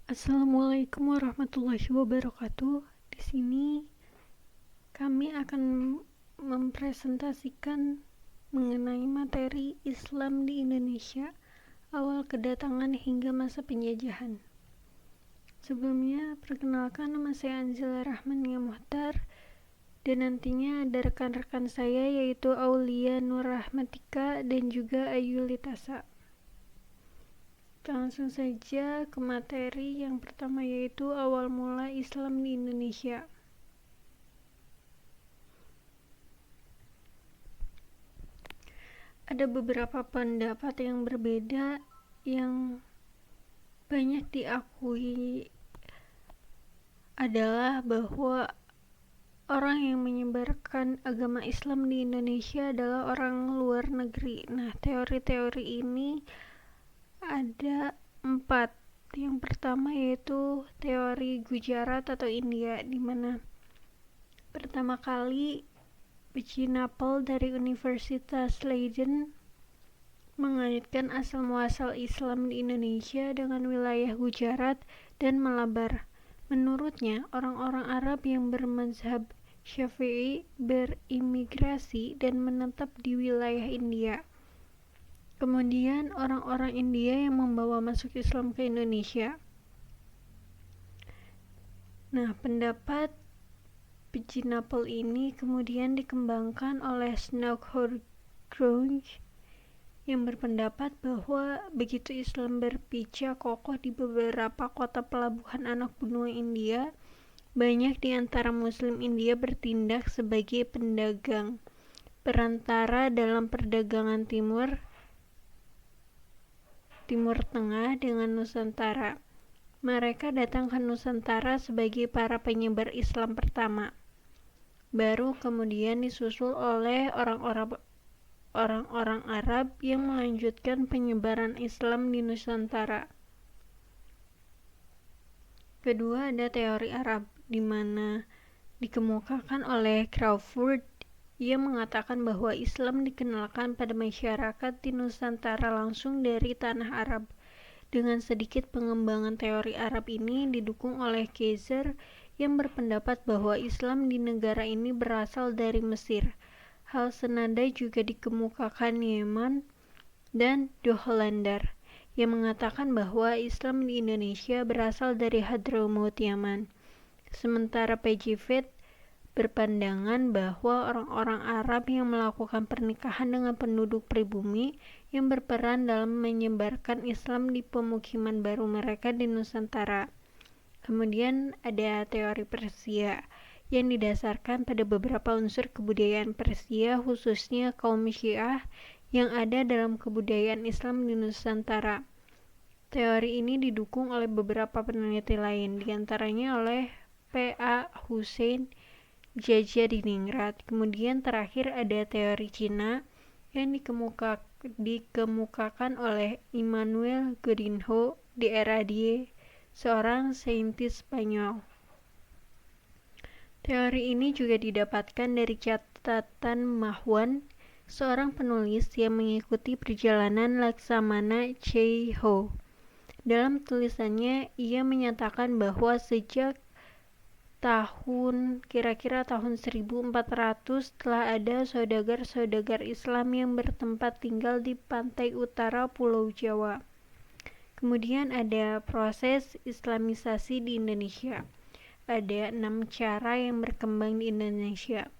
Assalamualaikum warahmatullahi wabarakatuh. Di sini kami akan mempresentasikan mengenai materi Islam di Indonesia, awal kedatangan hingga masa penjajahan. Sebelumnya, perkenalkan, nama saya Anzila Rahmania Muhtar, dan nantinya ada rekan-rekan saya yaitu Aulia Nur Rahmatika dan juga Ayu Litasa. Langsung saja ke materi yang pertama, yaitu awal mula Islam di Indonesia. Ada beberapa pendapat yang berbeda yang banyak diakui adalah bahwa orang yang menyebarkan agama Islam di Indonesia adalah orang luar negeri. Nah, teori-teori ini ada 4. Yang pertama yaitu teori Gujarat atau India, di mana pertama kali Bijinapel dari Universitas Leiden mengaitkan asal-muasal Islam di Indonesia dengan wilayah Gujarat dan Malabar. Menurutnya, orang-orang Arab yang bermazhab Syafi'i berimigrasi dan menetap di wilayah India. Kemudian orang-orang India yang membawa masuk Islam ke Indonesia. Nah, pendapat Bijinapel ini kemudian dikembangkan oleh Snodgrass yang berpendapat bahwa begitu Islam berpijak kokoh di beberapa kota pelabuhan anak benua India, banyak di antara Muslim India bertindak sebagai pedagang perantara dalam perdagangan Timur Tengah dengan Nusantara. Mereka datang ke Nusantara sebagai para penyebar Islam pertama, baru kemudian disusul oleh orang-orang Arab yang melanjutkan penyebaran Islam di Nusantara. Kedua, ada teori Arab, di mana dikemukakan oleh Crawford. Ia mengatakan bahwa Islam dikenalkan pada masyarakat di Nusantara langsung dari tanah Arab. Dengan sedikit pengembangan teori Arab ini didukung oleh Kaiser yang berpendapat bahwa Islam di negara ini berasal dari Mesir. Hal senada juga dikemukakan Yeman dan De Hollander yang mengatakan bahwa Islam di Indonesia berasal dari Hadramaut, Yaman. Sementara Pejifet berpandangan bahwa orang-orang Arab yang melakukan pernikahan dengan penduduk pribumi yang berperan dalam menyebarkan Islam di pemukiman baru mereka di Nusantara. Kemudian ada teori Persia yang didasarkan pada beberapa unsur kebudayaan Persia, khususnya kaum Syiah yang ada dalam kebudayaan Islam di Nusantara. Teori ini didukung oleh beberapa peneliti lain, diantaranya oleh P.A. Hussein Jajadiningrat. Kemudian terakhir ada teori Cina yang dikemukakan oleh Immanuel Godinho de Herradier, seorang saintis Spanyol. Teori ini juga didapatkan dari catatan Mahwan, seorang penulis yang mengikuti perjalanan Laksamana Cheiho. Dalam tulisannya, ia menyatakan bahwa sejak kira-kira tahun 1400 telah ada saudagar-saudagar Islam yang bertempat tinggal di pantai utara Pulau Jawa. Kemudian ada proses Islamisasi di Indonesia. Ada 6 cara yang berkembang di Indonesia.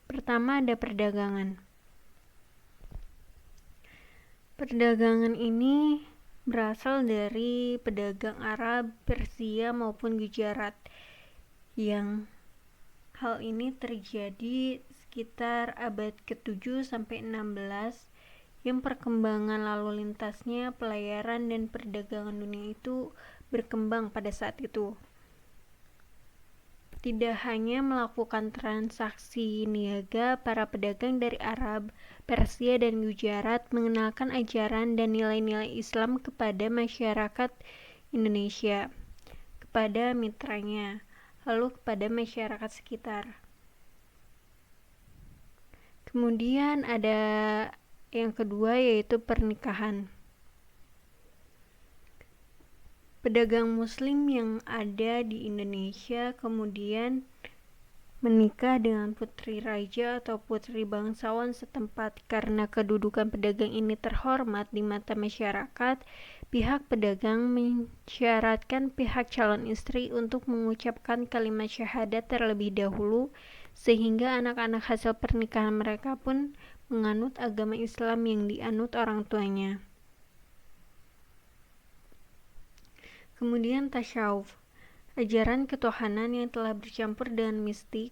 Pertama, ada perdagangan. Perdagangan ini berasal dari pedagang Arab, Persia maupun Gujarat, yang hal ini terjadi sekitar abad ke-7 sampai 16, yang perkembangan lalu lintasnya, pelayaran dan perdagangan dunia itu berkembang pada saat itu. Tidak hanya melakukan transaksi niaga, para pedagang dari Arab, Persia dan Gujarat mengenalkan ajaran dan nilai-nilai Islam kepada masyarakat Indonesia, kepada mitranya, lalu kepada masyarakat sekitar. Kemudian ada yang kedua, yaitu pernikahan. pedagang muslim yang ada di Indonesia kemudian menikah dengan putri raja atau putri bangsawan setempat. Karena kedudukan pedagang ini terhormat di mata masyarakat, pihak pedagang mensyaratkan pihak calon istri untuk mengucapkan kalimat syahadat terlebih dahulu, sehingga anak-anak hasil pernikahan mereka pun menganut agama Islam yang dianut orang tuanya. Kemudian tasyawuf, ajaran ketuhanan yang telah bercampur dengan mistik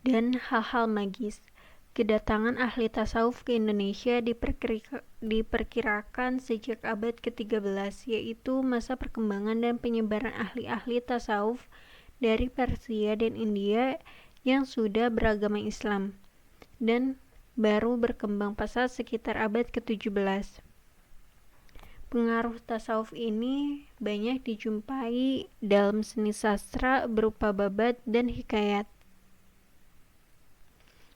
dan hal-hal magis. Kedatangan ahli tasawuf ke Indonesia diperkirakan sejak abad ke-13, yaitu masa perkembangan dan penyebaran ahli-ahli tasawuf dari Persia dan India yang sudah beragama Islam, dan baru berkembang pesat sekitar abad ke-17. Pengaruh tasawuf ini banyak dijumpai dalam seni sastra berupa babat dan hikayat.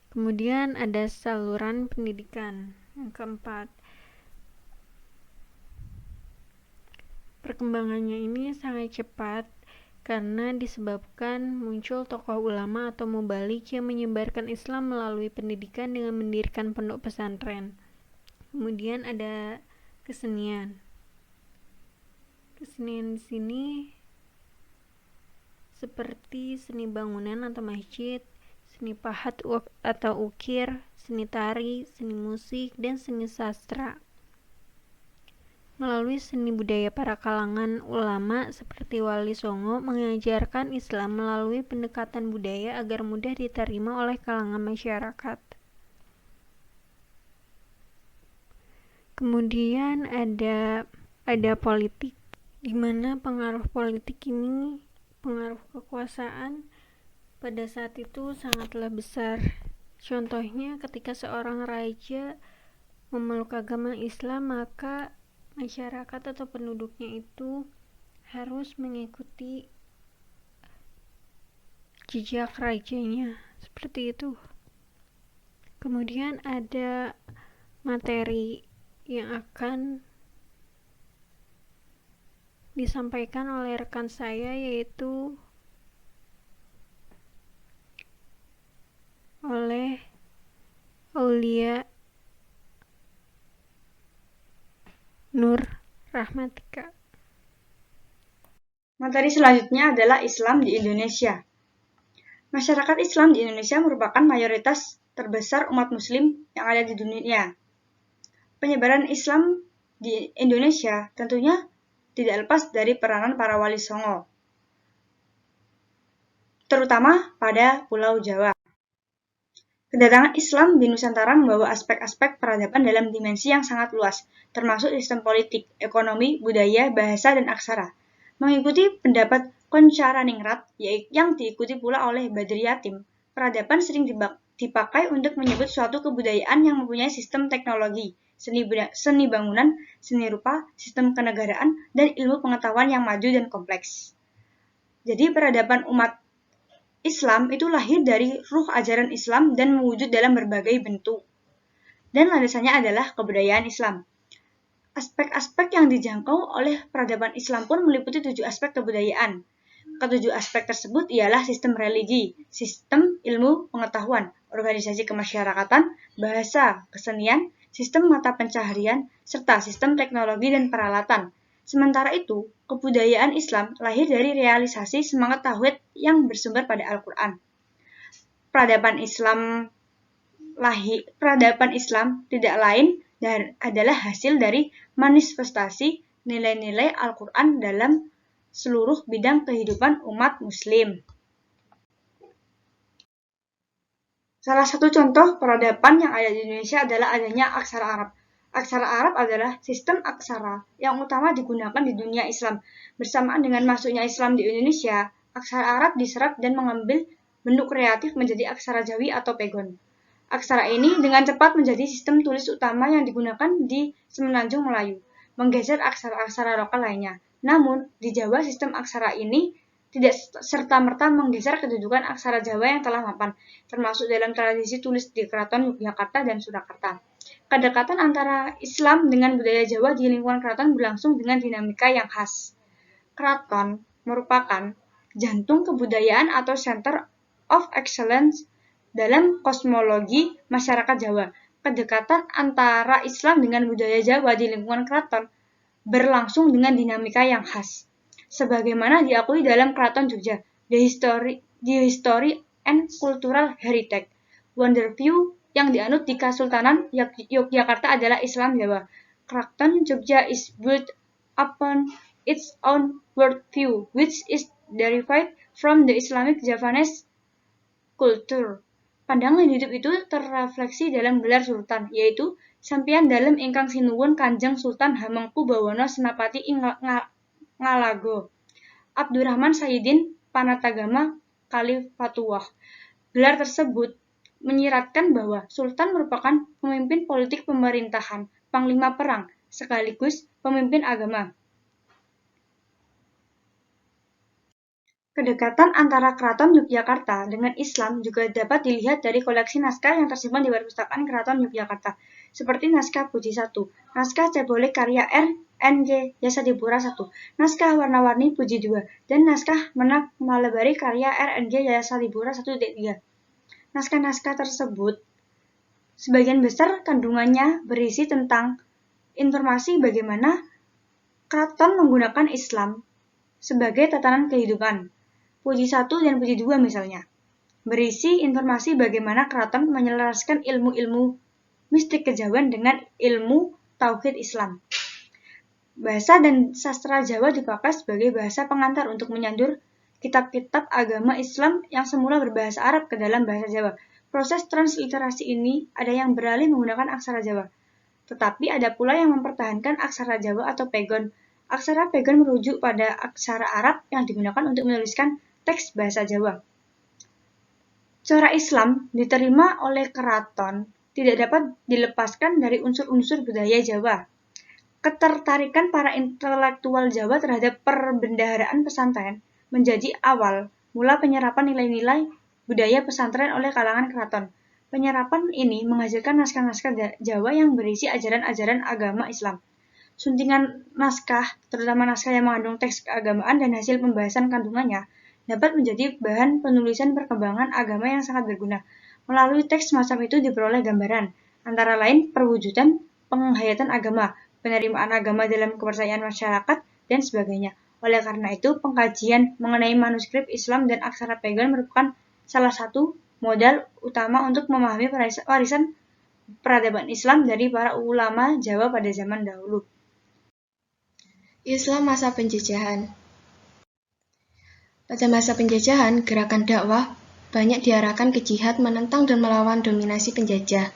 Kemudian ada saluran pendidikan. Yang keempat, perkembangannya ini sangat cepat karena disebabkan muncul tokoh ulama atau mubalik yang menyebarkan Islam melalui pendidikan dengan mendirikan pondok pesantren. Kemudian ada kesenian. Kesenian di sini seperti seni bangunan atau masjid, seni pahat atau ukir, seni tari, seni musik, dan seni sastra. Melalui seni budaya para kalangan ulama seperti Wali Songo mengajarkan Islam melalui pendekatan budaya agar mudah diterima oleh kalangan masyarakat. Kemudian ada politik, di mana pengaruh politik ini, pengaruh kekuasaan pada saat itu sangatlah besar. Contohnya ketika seorang raja memeluk agama Islam, maka masyarakat atau penduduknya itu harus mengikuti jejak rajanya, seperti itu. Kemudian ada materi yang akan disampaikan oleh rekan saya, yaitu oleh Aulia Nur Rahmatika. Materi selanjutnya adalah Islam di Indonesia. Masyarakat Islam di Indonesia merupakan mayoritas terbesar umat muslim yang ada di dunia. Penyebaran Islam di Indonesia tentunya tidak lepas dari peranan para wali songo, terutama pada Pulau Jawa. Kedatangan Islam di Nusantara membawa aspek-aspek peradaban dalam dimensi yang sangat luas, termasuk sistem politik, ekonomi, budaya, bahasa, dan aksara. Mengikuti pendapat Koncharaningrat yang diikuti pula oleh Badri Yatim, peradaban sering dipakai untuk menyebut suatu kebudayaan yang mempunyai sistem teknologi, seni bangunan, seni rupa, sistem kenegaraan, dan ilmu pengetahuan yang maju dan kompleks. Jadi peradaban umat Islam itu lahir dari ruh ajaran Islam dan mewujud dalam berbagai bentuk. Dan landasannya adalah kebudayaan Islam. Aspek-aspek yang dijangkau oleh peradaban Islam pun meliputi 7 aspek kebudayaan. Ketujuh aspek tersebut ialah sistem religi, sistem ilmu pengetahuan, organisasi kemasyarakatan, bahasa, kesenian, sistem mata pencaharian, serta sistem teknologi dan peralatan. Sementara itu, kebudayaan Islam lahir dari realisasi semangat tauhid yang bersumber pada Al-Quran. Peradaban Islam tidak lain dan adalah hasil dari manifestasi nilai-nilai Al-Quran dalam seluruh bidang kehidupan umat muslim. Salah satu contoh peradaban yang ada di Indonesia adalah adanya aksara Arab. Aksara Arab adalah sistem aksara yang utama digunakan di dunia Islam. Bersamaan dengan masuknya Islam di Indonesia, aksara Arab diserap dan mengambil bentuk kreatif menjadi aksara Jawi atau Pegon. Aksara ini dengan cepat menjadi sistem tulis utama yang digunakan di Semenanjung Melayu, menggeser aksara-aksara lokal lainnya. Namun, di Jawa sistem aksara ini tidak serta-merta menggeser kedudukan aksara Jawa yang telah mapan, termasuk dalam tradisi tulis di Keraton Yogyakarta dan Surakarta. Kedekatan antara Islam dengan budaya Jawa di lingkungan keraton berlangsung dengan dinamika yang khas. Keraton merupakan jantung kebudayaan atau center of excellence dalam kosmologi masyarakat Jawa. Kedekatan antara Islam dengan budaya Jawa di lingkungan keraton berlangsung dengan dinamika yang khas. Sebagaimana diakui dalam Keraton Jogja, The History and Cultural Heritage, Wonderview yang dianut di Kesultanan Yogyakarta adalah Islam Jawa. Keraton Jogja is built upon its own worldview, which is derived from the Islamic Javanese culture. Pandangan hidup itu terrefleksi dalam gelar sultan, yaitu sampian dalem ingkang sinuwun Kanjeng Sultan Hamengkubuwono Senapati ing Ngalago, Abdurrahman Sayyidin Panatagama Khalifatullah. Gelar tersebut menyiratkan bahwa sultan merupakan pemimpin politik pemerintahan, panglima perang, sekaligus pemimpin agama. Kedekatan antara Keraton Yogyakarta dengan Islam juga dapat dilihat dari koleksi naskah yang tersimpan di Perpustakaan Keraton Yogyakarta, seperti naskah Puji 1, naskah Cebolek karya R.N.G. Yasadipura 1, naskah Warna-Warni Puji 2, dan naskah Menak Malebari karya R.N.G. Yasadipura 1-3. Naskah-naskah tersebut sebagian besar kandungannya berisi tentang informasi bagaimana keraton menggunakan Islam sebagai tatanan kehidupan. Puji 1 dan Puji 2 misalnya, berisi informasi bagaimana keraton menyelaraskan ilmu-ilmu mistik kejawen dengan ilmu tauhid Islam. Bahasa dan sastra Jawa dipakai sebagai bahasa pengantar untuk menyandur kitab-kitab agama Islam yang semula berbahasa Arab ke dalam bahasa Jawa. Proses transliterasi ini ada yang beralih menggunakan aksara Jawa, tetapi ada pula yang mempertahankan aksara Jawa atau pegon. Aksara pegon merujuk pada aksara Arab yang digunakan untuk menuliskan teks bahasa Jawa. Corak Islam diterima oleh keraton tidak dapat dilepaskan dari unsur-unsur budaya Jawa. Ketertarikan para intelektual Jawa terhadap perbendaharaan pesantren menjadi awal mula penyerapan nilai-nilai budaya pesantren oleh kalangan keraton. Penyerapan ini menghasilkan naskah-naskah Jawa yang berisi ajaran-ajaran agama Islam. Suntingan naskah, terutama naskah yang mengandung teks keagamaan dan hasil pembahasan kandungannya, dapat menjadi bahan penulisan perkembangan agama yang sangat berguna. Melalui teks semacam itu diperoleh gambaran, antara lain perwujudan penghayatan agama, penerimaan agama dalam kepercayaan masyarakat, dan sebagainya. Oleh karena itu, pengkajian mengenai manuskrip Islam dan aksara pegon merupakan salah satu modal utama untuk memahami warisan peradaban Islam dari para ulama Jawa pada zaman dahulu. Islam masa penjajahan. Pada masa penjajahan, gerakan dakwah banyak diarahkan ke jihad menentang dan melawan dominasi penjajah.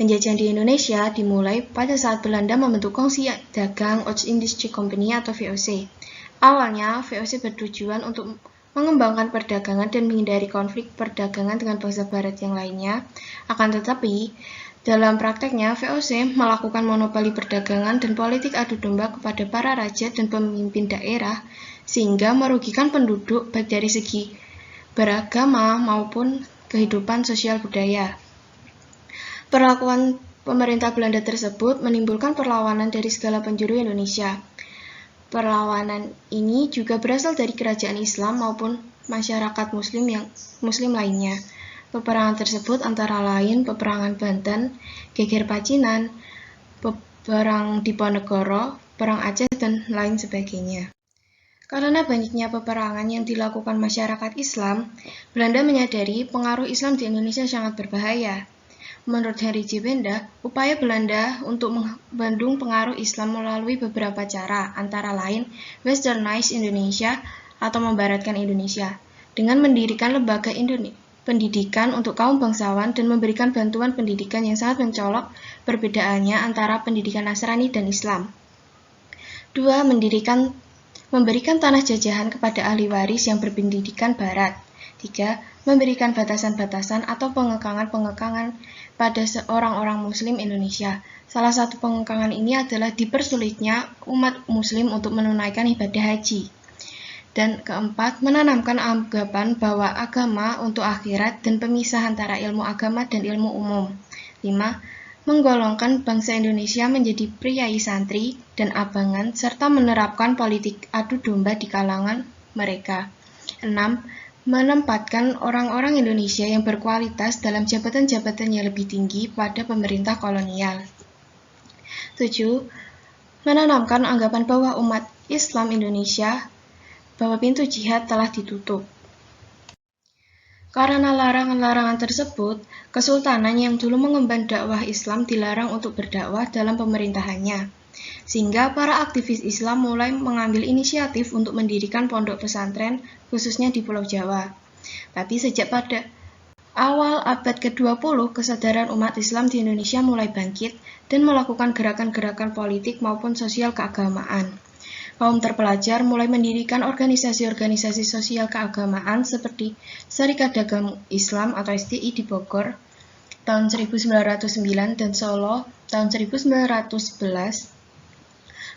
Penjajahan di Indonesia dimulai pada saat Belanda membentuk Kongsi Dagang Oost-Indische Compagnie atau VOC. Awalnya, VOC bertujuan untuk mengembangkan perdagangan dan menghindari konflik perdagangan dengan bangsa barat yang lainnya. Akan tetapi, dalam prakteknya, VOC melakukan monopoli perdagangan dan politik adu domba kepada para raja dan pemimpin daerah, sehingga merugikan penduduk baik dari segi beragama maupun kehidupan sosial budaya. Perlakuan pemerintah Belanda tersebut menimbulkan perlawanan dari segala penjuru Indonesia. Perlawanan ini juga berasal dari kerajaan Islam maupun masyarakat Muslim lainnya. Peperangan tersebut antara lain Peperangan Banten, Geger Pacinan, Perang Diponegoro, Perang Aceh, dan lain sebagainya. Karena banyaknya peperangan yang dilakukan masyarakat Islam, Belanda menyadari pengaruh Islam di Indonesia sangat berbahaya. Menurut Henry J. Benda, upaya Belanda untuk membendung pengaruh Islam melalui beberapa cara, antara lain Westernize Indonesia atau membaratkan Indonesia, dengan mendirikan lembaga pendidikan untuk kaum bangsawan dan memberikan bantuan pendidikan yang sangat mencolok perbedaannya antara pendidikan Nasrani dan Islam. 2. Memberikan tanah jajahan kepada ahli waris yang berpendidikan barat. 3. Memberikan batasan-batasan atau pengekangan-pengekangan pada orang-orang Muslim Indonesia. Salah satu pengekangan ini adalah dipersulitnya umat Muslim untuk menunaikan ibadah haji. Dan keempat, menanamkan anggapan bahwa agama untuk akhirat dan pemisah antara ilmu agama dan ilmu umum. 5. menggolongkan bangsa Indonesia menjadi priai santri dan abangan, serta menerapkan politik adu domba di kalangan mereka. 6. Menempatkan orang-orang Indonesia yang berkualitas dalam jabatan-jabatan yang lebih tinggi pada pemerintah kolonial. 7. Menanamkan anggapan bahwa umat Islam Indonesia bahwa pintu jihad telah ditutup. Karena larangan-larangan tersebut, kesultanan yang dulu mengemban dakwah Islam dilarang untuk berdakwah dalam pemerintahannya, sehingga para aktivis Islam mulai mengambil inisiatif untuk mendirikan pondok pesantren, khususnya di Pulau Jawa. Tapi sejak pada awal abad ke-20, kesadaran umat Islam di Indonesia mulai bangkit dan melakukan gerakan-gerakan politik maupun sosial keagamaan. Kaum terpelajar mulai mendirikan organisasi-organisasi sosial keagamaan seperti Serikat Dagang Islam atau SDI di Bogor tahun 1909 dan Solo tahun 1911,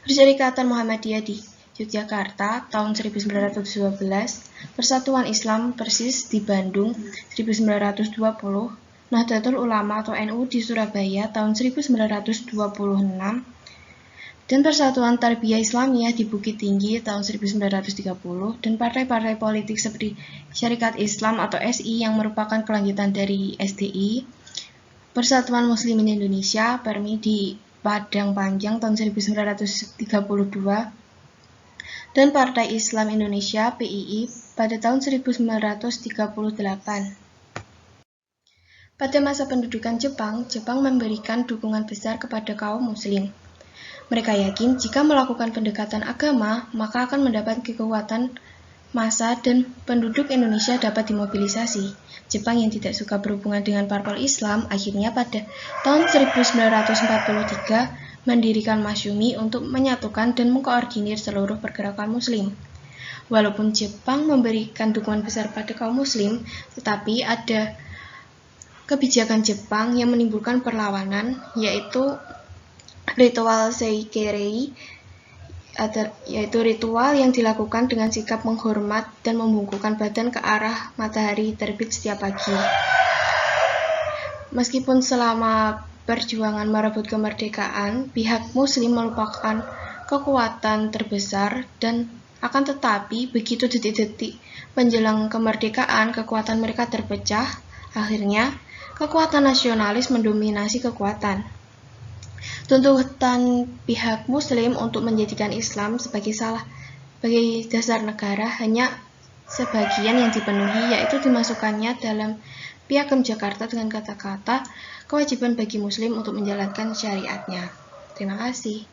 Perserikatan Muhammadiyah di Yogyakarta tahun 1912, Persatuan Islam Persis di Bandung 1920, Nahdlatul Ulama atau NU di Surabaya tahun 1926, dan Persatuan Tarbiyah Islamiyah di Bukit Tinggi tahun 1930, dan partai-partai politik seperti Syarikat Islam atau SI yang merupakan kelanjutan dari SDI, Persatuan Muslimin Indonesia (PERMI) di Padang Panjang tahun 1932, dan Partai Islam Indonesia (PII) pada tahun 1938. Pada masa pendudukan Jepang, Jepang memberikan dukungan besar kepada kaum muslim. Mereka yakin jika melakukan pendekatan agama, maka akan mendapat kekuatan massa dan penduduk Indonesia dapat dimobilisasi. Jepang yang tidak suka berhubungan dengan parpol Islam akhirnya pada tahun 1943 mendirikan Masyumi untuk menyatukan dan mengkoordinir seluruh pergerakan muslim. Walaupun Jepang memberikan dukungan besar pada kaum muslim, tetapi ada kebijakan Jepang yang menimbulkan perlawanan, yaitu ritual Seikirei, yaitu ritual yang dilakukan dengan sikap menghormat dan membungkukkan badan ke arah matahari terbit setiap pagi. Meskipun selama perjuangan merebut kemerdekaan, pihak muslim merupakan kekuatan terbesar, dan akan tetapi begitu detik-detik menjelang kemerdekaan, kekuatan mereka terpecah. Akhirnya, kekuatan nasionalis mendominasi kekuatan. Tuntutan pihak muslim untuk menjadikan Islam sebagai dasar negara hanya sebagian yang dipenuhi, yaitu dimasukkannya dalam Piagam Jakarta dengan kata-kata kewajiban bagi muslim untuk menjalankan syariatnya. Terima kasih.